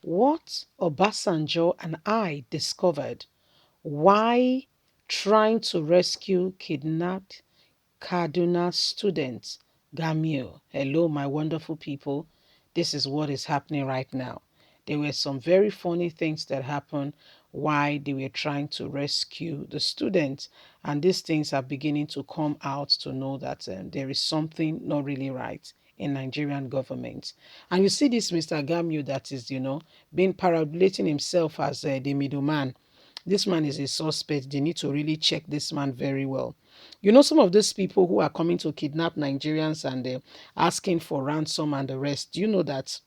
What Obasanjo and I discovered: why trying to rescue kidnapped Kaduna student Gamil. Hello, my wonderful people. This is what is happening right now. There were some very funny things that happened while they were trying to rescue the students, and these things are beginning to come out to know that there is something not really right in Nigerian government. And you see this Mr. Gamil that is, being parabolating himself as the middleman. This man is a suspect. They need to really check this man very well. Some of these people who are coming to kidnap Nigerians and asking for ransom and the rest, do you know that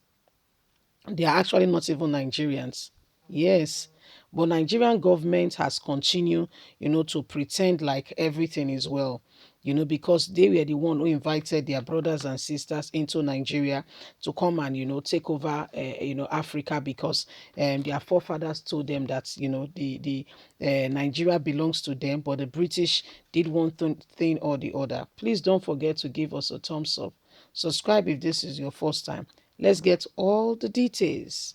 they are actually not even Nigerians? Yes. But Nigerian government has continued, to pretend like everything is well, because they were the one who invited their brothers and sisters into Nigeria to come and, take over, Africa, because their forefathers told them that, the Nigeria belongs to them, but the British did one thing or the other. Please don't forget to give us a thumbs up. Subscribe if this is your first time. Let's get all the details.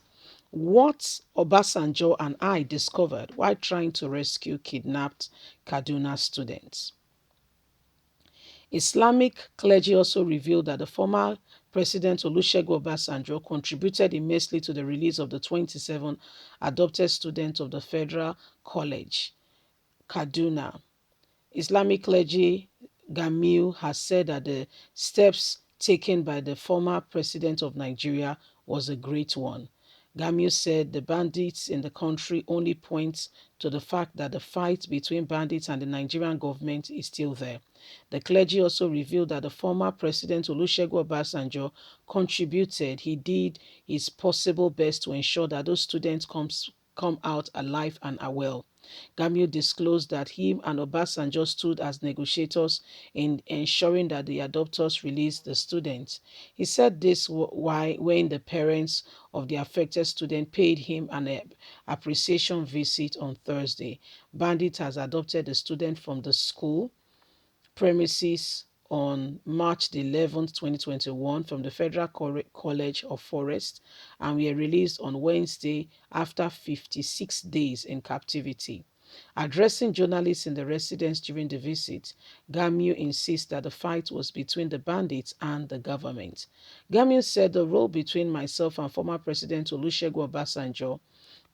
What Obasanjo and I discovered while trying to rescue kidnapped Kaduna students. Islamic clergy also revealed that the former President Olusegun Obasanjo contributed immensely to the release of the 27 adopted students of the Federal College, Kaduna. Islamic clergy Gamil has said that the steps taken by the former president of Nigeria was a great one. Gamil said the bandits in the country only points to the fact that the fight between bandits and the Nigerian government is still there. The clergy also revealed that the former president Olusegun Obasanjo contributed. He did his possible best to ensure that those students come out alive and are well. Gamil disclosed that him and Obasanjo stood as negotiators in ensuring that the adopters released the students. He said this when the parents of the affected student paid him an appreciation visit on Thursday. Bandit has adopted the student from the school premises on March the 11th, 2021 from the Federal College of Forest, and were released on Wednesday after 56 days in captivity. Addressing journalists in the residence during the visit, Gamil insists that the fight was between the bandits and the government. Gamil said the role between myself and former President Olusegun Obasanjo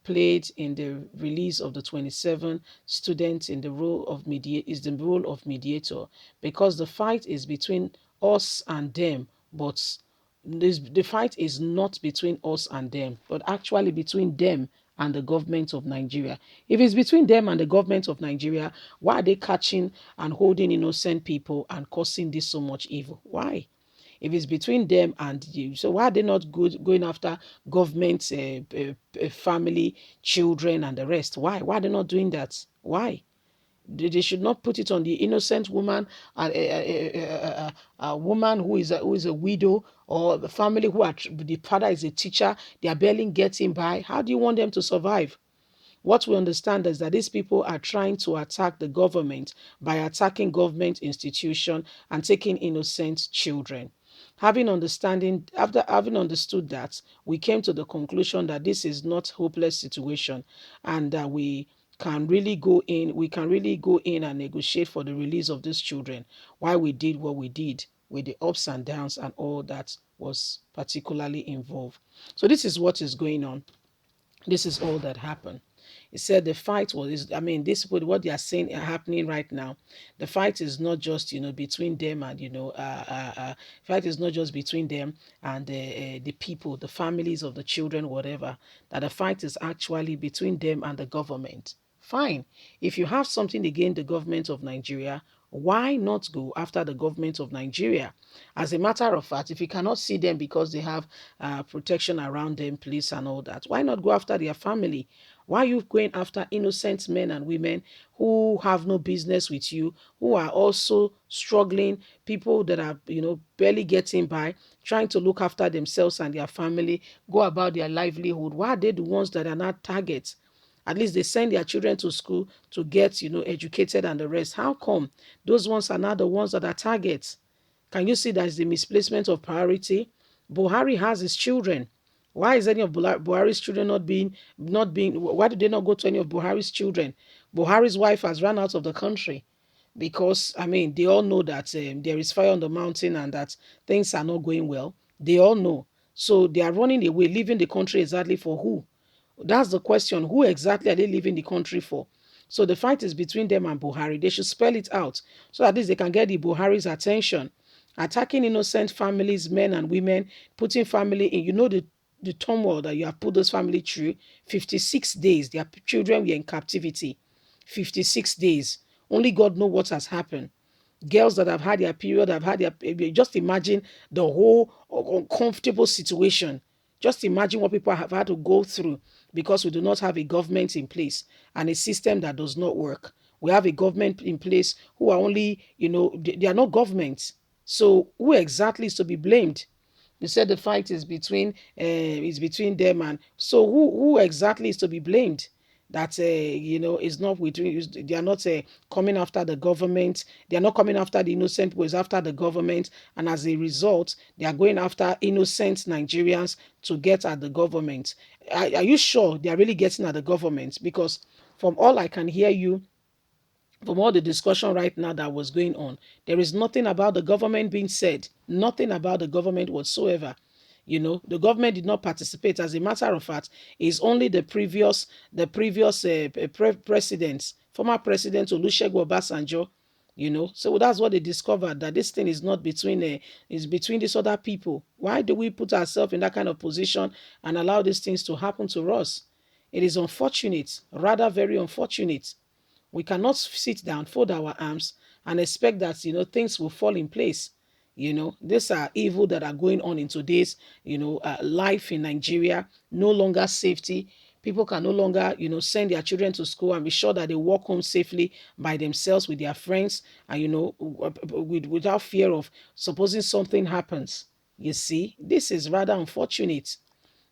played in the release of the 27 students in the role of mediator, because the fight is between us and them, but the fight is not between us and them, but actually between them and the government of Nigeria. If it's between them and the government of Nigeria, why are they catching and holding innocent people and causing this so much evil? Why? If it's between them and you, so why are they not going after government, family, children, and the rest? Why are they not doing that? Why? They should not put it on the innocent woman, a woman who is a widow, or the family the father is a teacher. They are barely getting by. How do you want them to survive? What we understand is that these people are trying to attack the government by attacking government institution and taking innocent children. After having understood that, we came to the conclusion that this is not hopeless situation, and that we can really go in and negotiate for the release of these children. Why we did what we did, with the ups and downs and all that was particularly involved. So this is what is going on. This is all that happened. He said the fight was, this what they are saying are happening right now. The fight is not just, between them and, fight is not just between them and the people, the families of the children, whatever, that the fight is actually between them and the government. Fine. If you have something against the government of Nigeria, why not go after the government of Nigeria? As a matter of fact, if you cannot see them because they have protection around them, police and all that, why not go after their family? Why are you going after innocent men and women who have no business with you, who are also struggling, people that are, barely getting by, trying to look after themselves and their family, go about their livelihood? Why are they the ones that are not targets? At least they send their children to school to get, educated and the rest. How come those ones are not the ones that are targets? Can you see that is the misplacement of priority? Buhari has his children. Why is any of Buhari's children not being? Why did they not go to any of Buhari's children? Buhari's wife has run out of the country because I mean they all know that there is fire on the mountain and that things are not going well. They all know, so they are running away, leaving the country exactly for who? That's the question. Who exactly are they leaving the country for? So the fight is between them and Buhari. They should spell it out so at least they can get the Buhari's attention. Attacking innocent families, men and women, putting family in, the turmoil that you have put those family through. 56 days, their children were in captivity. 56 days. Only God know what has happened. Girls that have had their period have had just imagine the whole uncomfortable situation. Just imagine what people have had to go through because we do not have a government in place and a system that does not work. We have a government in place who are only, they are not governments. So who exactly is to be blamed? You said the fight is between them, and so who exactly is to be blamed? That is not between. They are not coming after the government. They are not coming after the innocent people. It's after the government, and as a result, they are going after innocent Nigerians to get at the government. Are you sure they are really getting at the government? Because from all I can hear you from all the discussion right now that was going on, there is nothing about the government being said, nothing about the government whatsoever. The government did not participate. As a matter of fact, it's only the previous presidents, former president Olusegun Obasanjo. So that's what they discovered, that this thing is not is between these other people. Why do we put ourselves in that kind of position and allow these things to happen to us? It is unfortunate, rather very unfortunate. We cannot sit down, fold our arms, and expect that things will fall in place. These are evil that are going on in today's life in Nigeria. No longer safety. People can no longer send their children to school and be sure that they walk home safely by themselves with their friends, and without fear of supposing something happens. You see, this is rather unfortunate.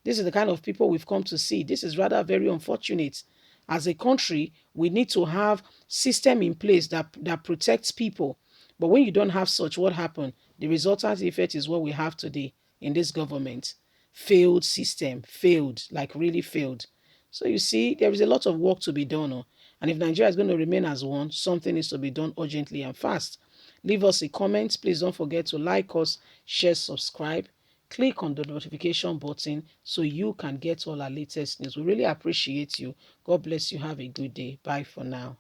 This is the kind of people we've come to see. This is rather very unfortunate. As a country, we need to have system in place that protects people. But when you don't have such, what happened? The resultant effect is what we have today in this government. Failed system, failed, like really failed. So you see, there is a lot of work to be done. And if Nigeria is going to remain as one, something needs to be done urgently and fast. Leave us a comment. Please don't forget to like us, share, subscribe. Click on the notification button so you can get all our latest news. We really appreciate you. God bless you. Have a good day. Bye for now.